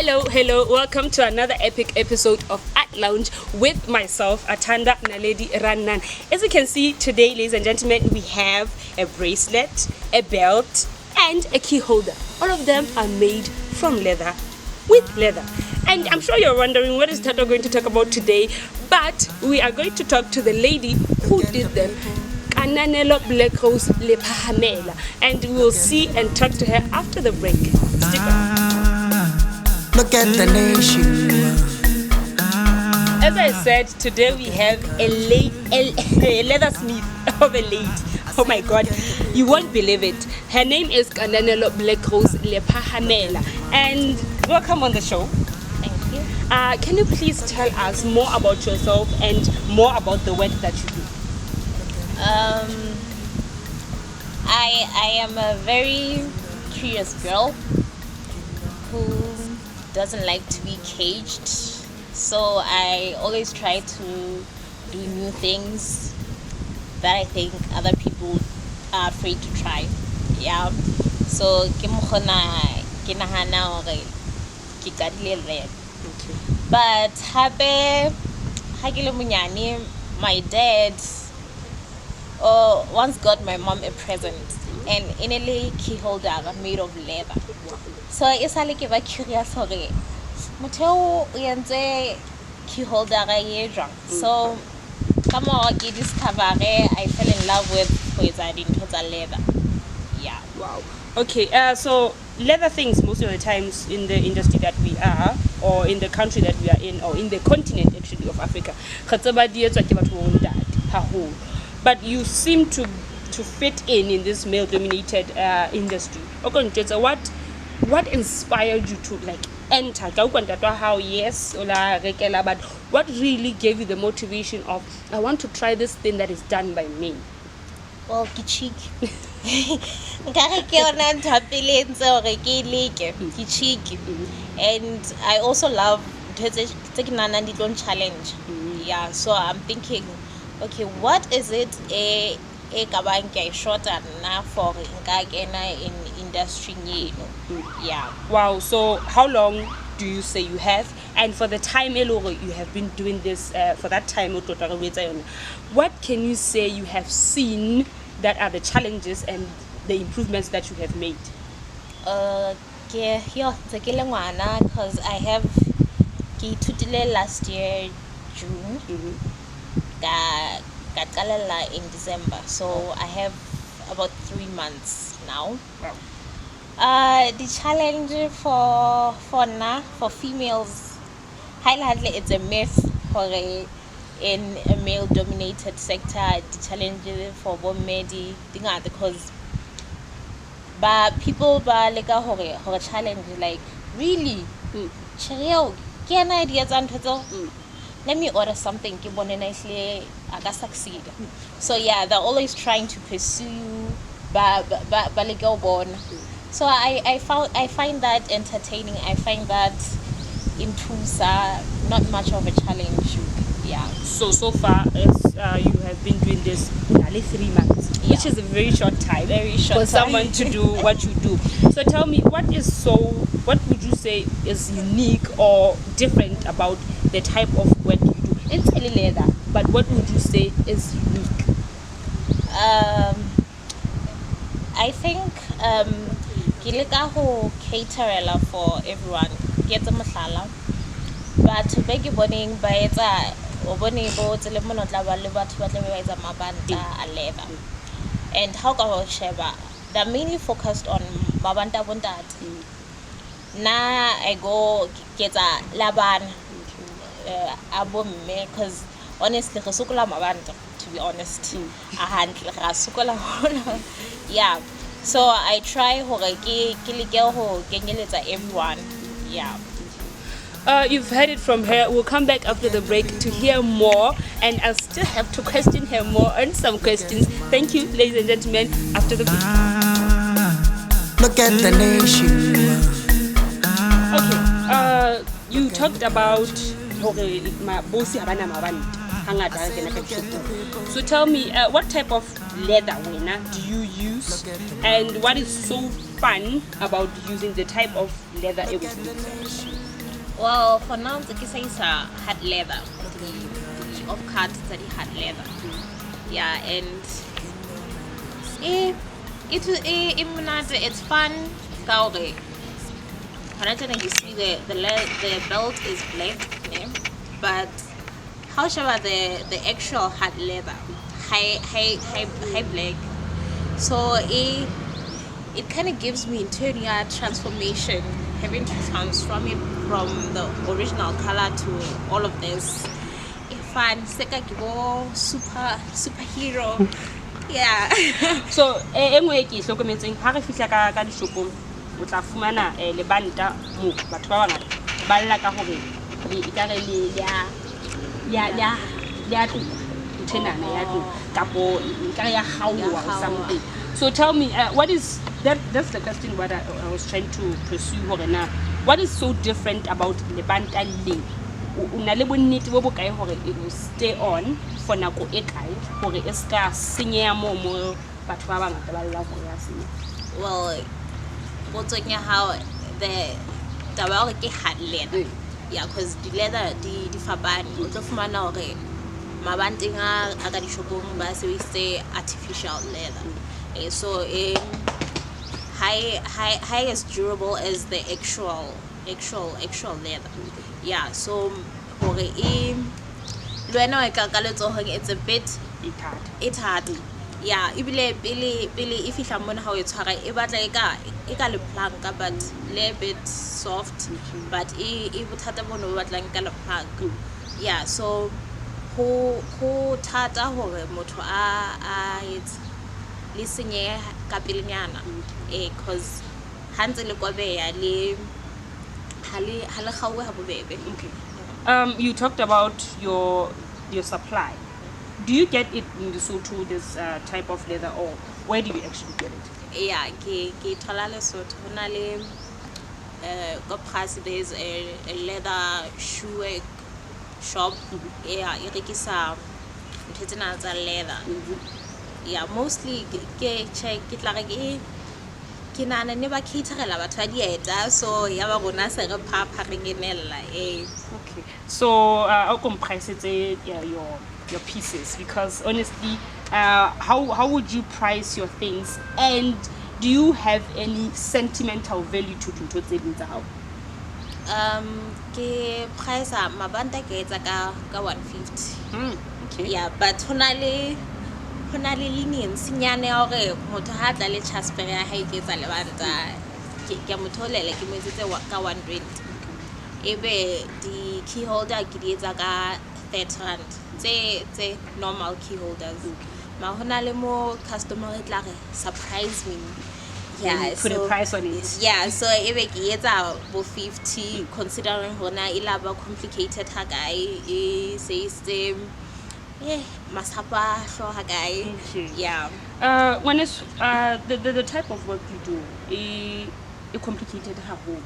Hello, welcome to another epic episode of At Lounge with myself, Atanda Naledi Rannan. As you can see today, ladies and gentlemen, we have a bracelet, a belt, and a key holder. All of them are made from leather, with leather. And I'm sure you're wondering what is Tato going to talk about today, but we are going to talk to the lady who did them. Kananelo Black Rose Le Pahamela, and we'll see and talk to her after the break. Stick around. Look at the nation. As I said, today we have a leathersmith of a lady. Oh my God, you won't believe it. Her name is Kananelo Black Rose Le Pahamela, and welcome on the show. Thank you. Can you please tell us more about yourself and more about the work that you do? I am a very curious girl who doesn't like to be caged, so I always try to do new things that I think other people are afraid to try. Yeah, so ke nahana hore ke qadile red. But hape ha ke le monyane, my dad once got my mom a present, and in a key holder made of leather. So it's like a curious hore motho o entse key holder e jwang. So come on, I discover I fell in love with leather. Yeah. Wow. Okay, so leather things most of the times in the industry that we are, or in the country that we are in, or in the continent actually of Africa, but you seem to fit in this male-dominated industry. Okay, so what inspired you to like enter? How yes, but what really gave you the motivation of I want to try this thing that is done by men? Well, cheek. And I also love taking an challenge. Yeah, so I'm thinking, okay, what is it shorter now for in industry? Yeah. Wow. So how long do you say you have? And for the time you have been doing this for that time, what can you say you have seen that are the challenges and the improvements that you have made? Because I have last year June. In December, so I have about 3 months now. Wow. The challenge for females, highly it's a myth in a male-dominated sector. The challenge for women, because people like a challenge like really. Can ideas and let me order something, nicely, I can succeed. So yeah, they're always trying to pursue you, born. So I find that entertaining. I find that Intusa not much of a challenge. Yeah. So far as you have been doing this nearly 3 months, yeah, which is a very short time. Very short for someone to do what you do. So tell me, what would you say is unique or different about the type of work you do? It's really leather, but what would you say is unique? I think who cater for everyone. Get them but to beg morning by leather. And how can Sheba? They're mainly focused on Mabanta Bundat. Now I go get a Laban album because honestly, to be honest, yeah. So I try everyone. Yeah. You've heard it from her. We'll come back after the break to hear more, and I'll still have to question her more on some questions. Thank you, ladies and gentlemen, after the break. Look at the nation. Okay, you talked about so tell me, what type of leather do you use, and what is so fun about using the type of leather it was used? Well, for now, the kisa is hard leather. The off-cut that hard leather. Yeah, and it's fun. Kaore. You see the belt is black, yeah? But how about the actual hard leather, high black? So it kind of gives me internal transformation, having to transform it from the original color to all of this. Fun, superhero. Yeah. So engwe ke hlokometseng ha re fihla ka dishopong o tla fumana lebanta mo batho ba bangata ba lla ka hore le ikare le ya tlo thenana ya tlo kapo ikare ya hauwa or something. So tell me, what is that's the question what I was trying to pursue hore na what is so different about lebanta le una le bonnete bo bokae hore it will stay on for nako e kae hore e ska senyeya mo batho ba bangata ba lla go ya senya? Well, what's on how the taba ke hard leather. Yeah, because the leather di fabane o tlo fumana hore mabanteng a ka dishopong ba sebedise artificial leather. So high as durable as the actual leather. Yeah, so hore it's a bit it's hard. Yeah, ibile pele if fihla mona ha o tshwara e batla e ka le planka but le bit soft, but e bothata bono ba batlang ka le planka. Yeah, so ho thata hore motho a it's lisenye ka pelenyana because hantse le kwabeya le hale khawe ha bobebe. Okay. You talked about your supply. Do you get it in Lesotho, this type of leather, or where do you actually get it? Yeah, ke thola Lesotho. Hona le go price there's a leather shoe shop. Yeah, e rekisa ntetsena tsa leather. Yeah, mostly ke check it like ke nana ne ba caterela batho ba dieta, so ya ba rona se re phapha re ngenella. Okay, so I'll comprise your pieces, because honestly, how would you price your things, and do you have any sentimental value to dintho tse ding tsa hao? Ke price mabanta ke etsa ka 150. Okay. Yeah, but honale lenience nyane hore motho ha tla le transfer ya hae ke tsa lebanta ke motholele ke moetsetse ka 120. Ebe di key holder ke di etsa ka 30 rand tse normal key holders. Ma hona le mo customer e tla re surprise me. Yeah, put a price on it. Yeah, so ebe ke etsa bo 50 considering hona ilaba complicated ha guy e says masapa hloha guy. Yeah. When it's the type of work you do e complicated haholo.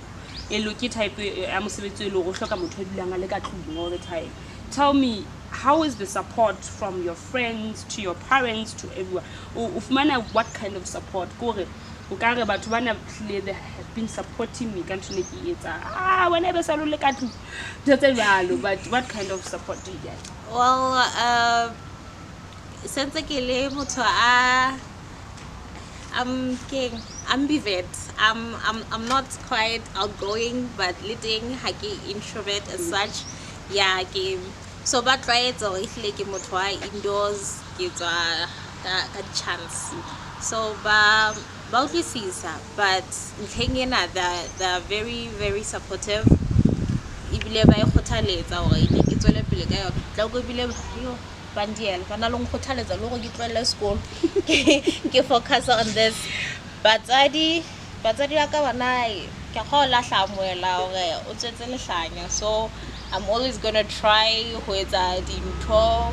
E loki type ya mosebetsi le go hloka motho a dulang a le ka tlung all the time. Tell me, how is the support from your friends to your parents to everyone? Ufumana what kind of support? Gore o ka re batho bana they have been supporting me can't make it. Whenever sa lo le ka tlung tse jalo, but what kind of support do you get? Well, since ke le motho I'm ambivert. I'm not quite outgoing, but leading haki introvert as such. Yeah, so but right, so if like motho indoors gives a chance. So but but they're very, very supportive. Ibile ba ikgothaletsa hore ke tswele pele ka yona tla go bile yo bandiela bana long khothaletsa lo go ke tlwela school ke focus on this. Batsadi ya ka bana ke go la hlamoela hore o tsetse lehlanya, so I'm always gonna try ho etsa dintho.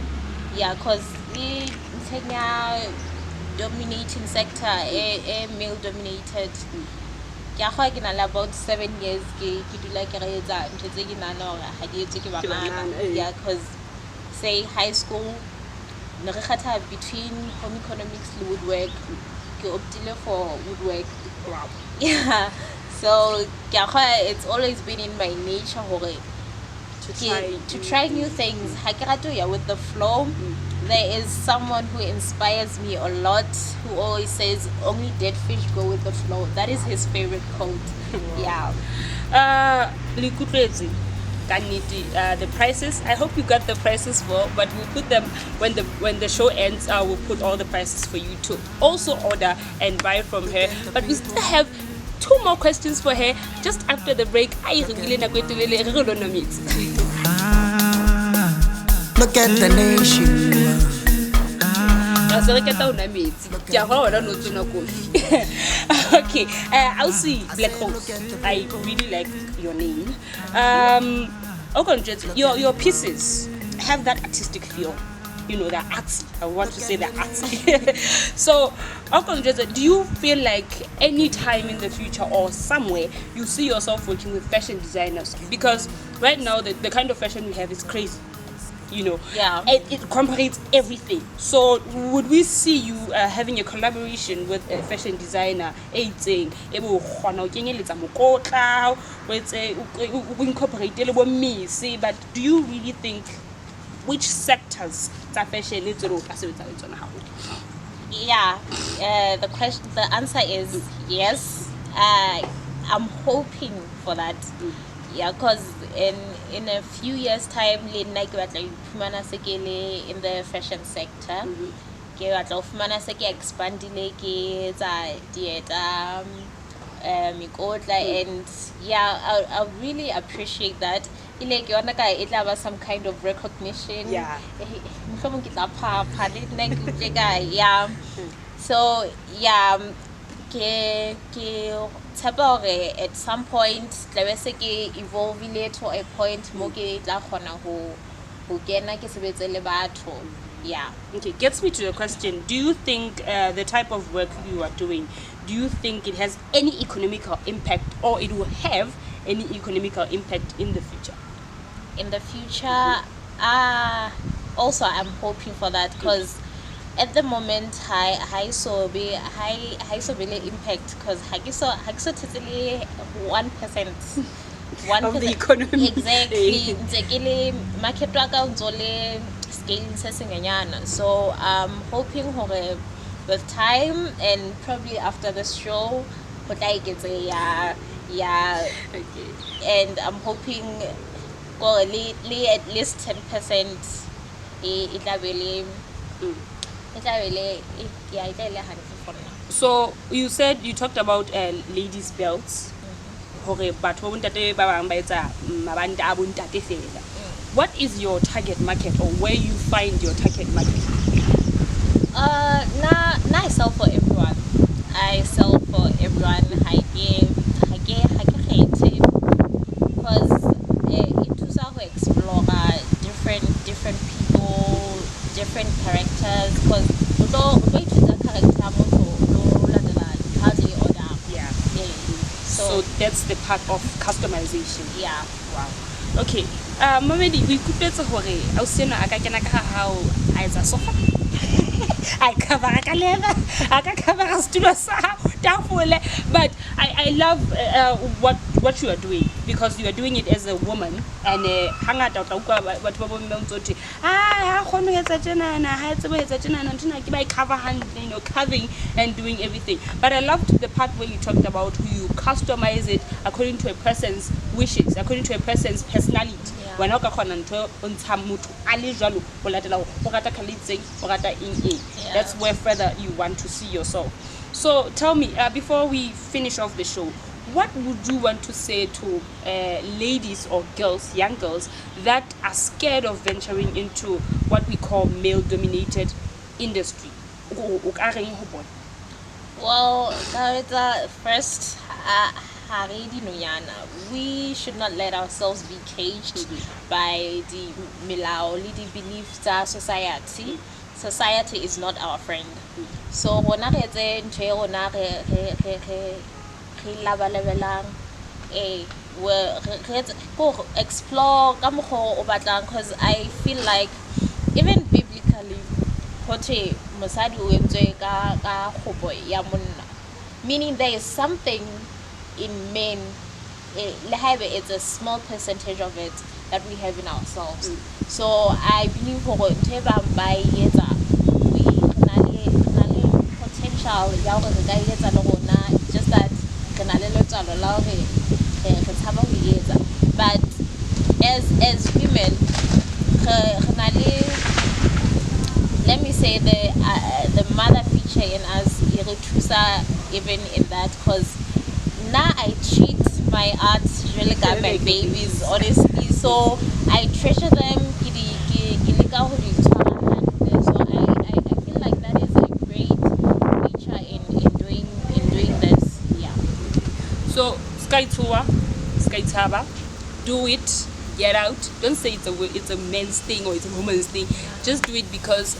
Yeah, cause the dominating sector a male dominated. Ke ga ke na about 7 years ke dula ke re etsa ntho tse ke nana hore ha di etse ke bana. Yeah, cause say high school ne re khatha between home economics le woodwork, ke optile for woodwork. Yeah, So it's always been in my nature to try new things. With the flow. There is someone who inspires me a lot, who always says only dead fish go with the flow. That is his favorite quote. Yeah. The prices, I hope you got the prices well, but we'll put them when the show ends. We'll put all the prices for you to also order and buy from her. But we still have 2 more questions for her just after the break. Look at the nation. Okay, I'll see Black Rose. I really like your name. Your pieces have that artistic feel. You know, they're artsy. I want to say they're artsy. So, do you feel like any time in the future or somewhere you see yourself working with fashion designers? Because right now the kind of fashion we have is crazy. You know, yeah, it comparates everything. So would we see you having a collaboration with a fashion designer? But do you really think which sectors fashion is? Yeah, the answer is yes. I'm hoping for that. Yeah, because in a few years' time, in the fashion sector, and yeah, I really appreciate that. It was some kind of recognition. Yeah. Yeah. So yeah. At some point evolve to a point yeah. Okay, gets me to the question. Do you think the type of work you are doing, do you think it has any economical impact, or it will have any economical impact in the future? In the future, also I'm hoping for that, because at the moment I so be impact, because I so totally 1% of the economy. Exactly. Market scale. So I'm hoping with time and probably after the show, what I get yeah. Okay. And I'm hoping at least 10% it really So you said you talked about ladies' belts. What is your target market, or where you find your target market? I sell for everyone. I sell for everyone. I give creative, because it was how to explore different people, different characters. Because Yeah. So that's the part of customization. Yeah. Wow. Okay. Mamedi, we could better hore. I was saying I can how I sofa. I cover a leather. I can cover a studio. But I love what you are doing, because you are doing it as a woman, and hang out carving and doing everything. But I loved the part where you talked about who you customize it according to a person's wishes, according to a person's personality. Yeah. That's where further you want to see yourself. So tell me, before we finish off the show, what would you want to say to ladies or girls, young girls, that are scared of venturing into what we call male-dominated industry? Well, first, we should not let ourselves be caged by the beliefs of society. Society is not our friend. So when I explore, because I feel like even biblically, meaning there is something in men, it's a small percentage of it that we have in ourselves. So I believe for by potential just that but as women let me say the mother feature in us even in that, because now I treat my arts really like my babies, honestly. So I treasure them. So I feel like that is a great feature in doing this. Yeah. So Sky Taba, do it, get out. Don't say it's a men's thing or it's a woman's thing. Just do it because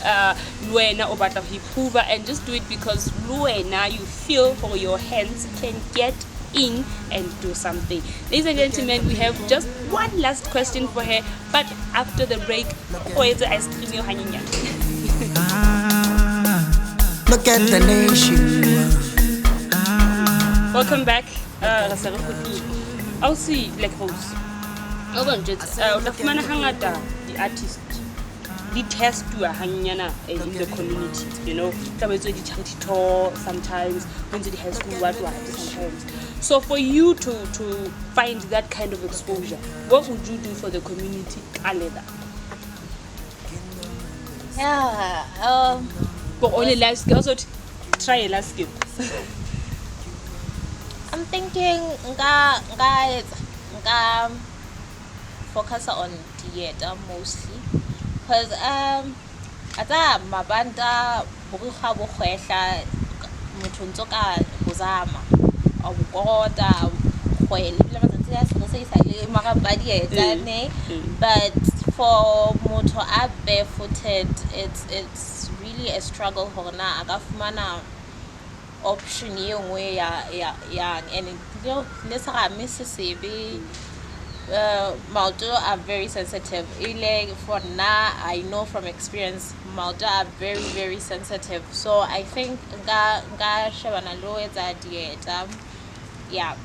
Luena Obata Hipuva, and just do it because Luena, you feel for your hands can get in and do something. Ladies and gentlemen, we have just one last question for her, but after the break, where's the ice cream you're hanging out? Look at the nation. Welcome back. I'll see Black Rose. The artist, the test to a hangana in the community, you know, the charity tour sometimes, when the high school what sometimes. So for you to find that kind of exposure, what would you do for the community? Yeah. But only last skill, also try a last skill. I'm thinking focus on theater mostly, because ata mabanda bukha bokhwehla motho ntsoka bozama awukota khwele le matsatsi a se se ile magabadi etane. But for motho a barefooted, it's really a struggle hona akafumana option yengwe ya and let's Mississippi. Maldo are very sensitive. For now, I know from experience, Maldo are very, very sensitive. So I think yeah.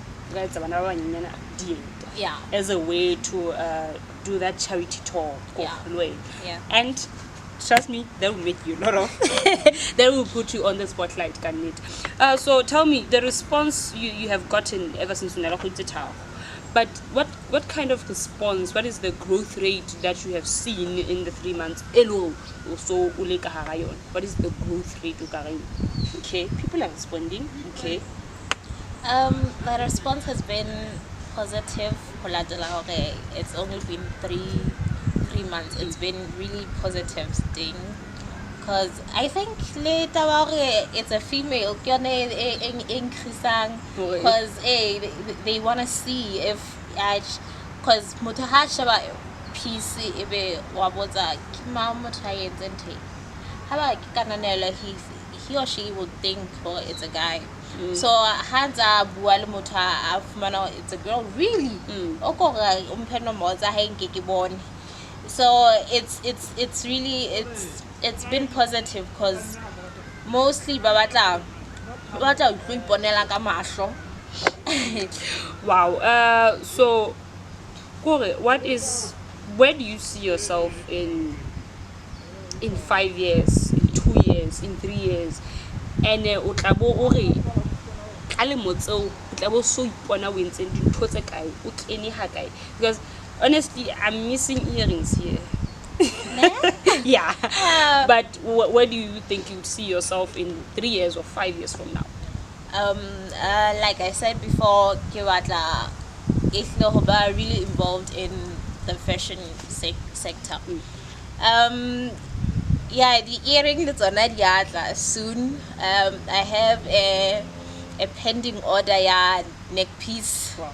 Yeah. As a way to do that charity tour. Yeah. Yeah. And trust me, that will make you a lot of that will put you on the spotlight, can it? So tell me the response you have gotten ever since Tower. But what kind of response, what is the growth rate that you have seen in the 3 months? So what is the growth rate? Okay, people are responding. Okay. The response has been positive. It's only been 3 months. It's been really positive thing, because I think later it's a female because they want to see if because mutahashaba PC ebe wabota he or she would think it's a guy. So hands up it's a girl, really. So it's really it's been positive, because mostly Wow. So where do you see yourself in 5 years, in 2 years, in 3 years? And because honestly, I'm missing earrings here. Yeah. But where do you think you'd see yourself in 3 years or 5 years from now? Like I said before, Kiwatla is really involved in the fashion sector. Yeah, the earring that's on that soon. I have a pending order, neck piece. Wow.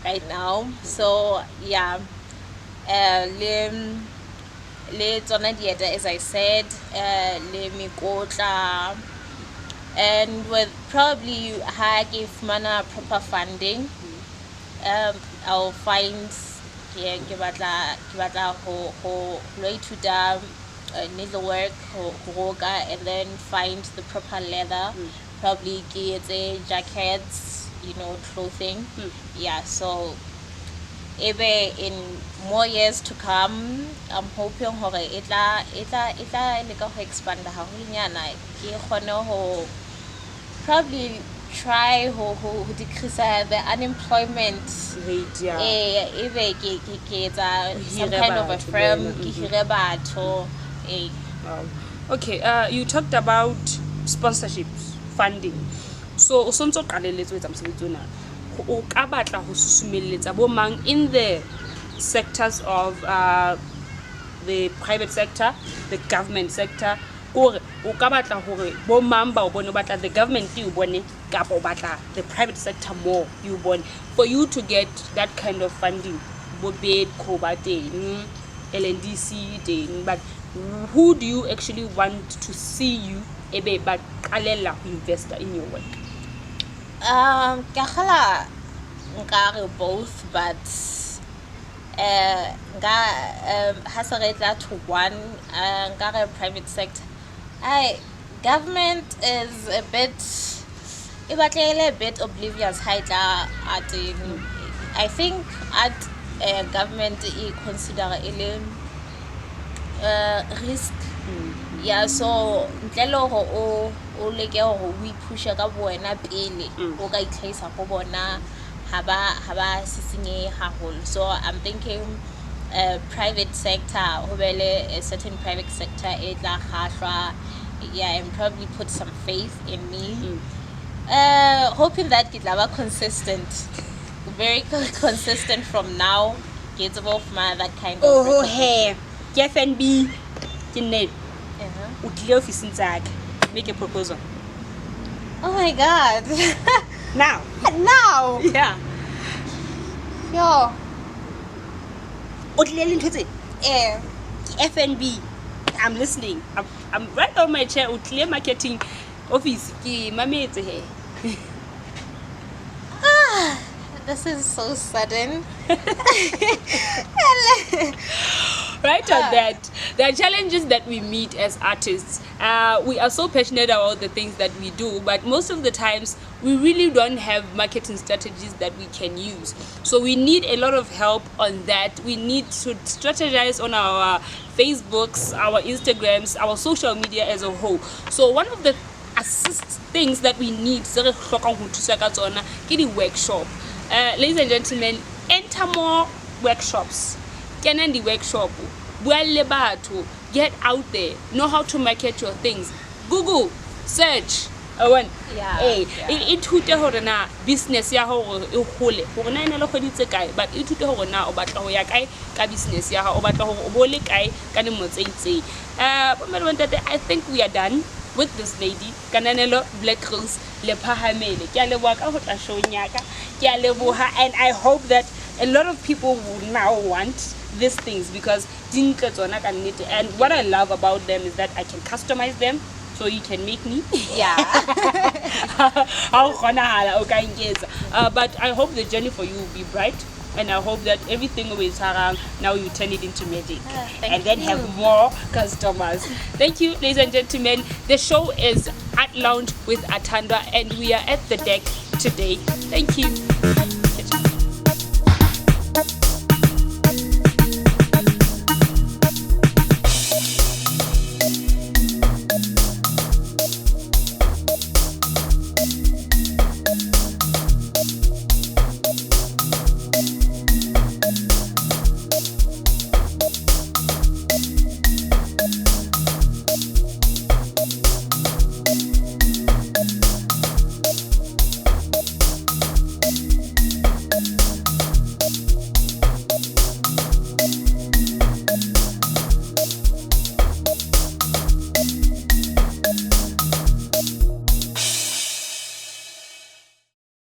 Right now. So yeah, as I said, and with probably if mana proper funding, I'll find needlework and then find the proper leather. Probably get jackets, clothing. Yeah, so ebe in more years to come, I'm hoping hore itla leka ho expand haholonyana ke kgone ho probably try ho decrease the unemployment rate. Yeah. Ebe ke etsa some kind of a firm ke hire batho. Wow. Okay, you talked about sponsorships, funding. So o sontso qalelletse ho etsa mosebetsi ona. O ka batla ho susumelletsa bo mang in the sectors of the private sector, the government sector, gore o ka batla hore bo mang ba o bone batla the government you bone kapa o batla the private sector more you bone for you to get that kind of funding bo bed ko ba teng LNDC teng, but who do you actually want to see you ebe ba qalella ho invest in your work? Nkare both, but hasarela to one, nkare private sector. Government is a bit oblivious. I think at government consider risk. Yeah, so ntlelo ho o leke ho we push ka bona pele o ka itlhaisa go bona haba sisinge haholo. So I'm thinking private sector, a certain private sector and probably put some faith in me. Hoping that get consistent, very consistent from now. Get above my that kind of hey, FNB kinne o tle office ntsaka make a proposal. Oh my god. Now yeah yo o tle le ntho tse FNB. I'm listening. I'm right on my chair. O tle marketing office ke mametse he. This is so sudden. Right on that. There are challenges that we meet as artists. We are so passionate about the things that we do, but most of the times we really don't have marketing strategies that we can use. So we need a lot of help on that. We need to strategize on our Facebooks, our Instagrams, our social media as a whole. So one of the assist things that we need is the workshop. Ladies and gentlemen, enter more workshops. Can the workshop? Get out there. Know how to market your things. Google, search. It thute hore na business ya hore e hole hore na ena le kgoditse kae, but it thute hore na o batla ho ya kae ka business ya o batla hore o bo le kae ka ne motseitseng. I think we are done with this lady Kananelo Black Rose le phahamele. Ke a leboha ka ho tla show nyaka. Ke a leboha, and I hope that a lot of people will now want these things because dintle tsona ka nnete. And what I love about them is that I can customize them, so you can make me. Yeah. But I hope the journey for you will be bright, and I hope that everything is around now you turn it into magic and then have more customers. Thank you, ladies and gentlemen. The show is at Lounge with Atanda, and we are at the deck today. Thank you.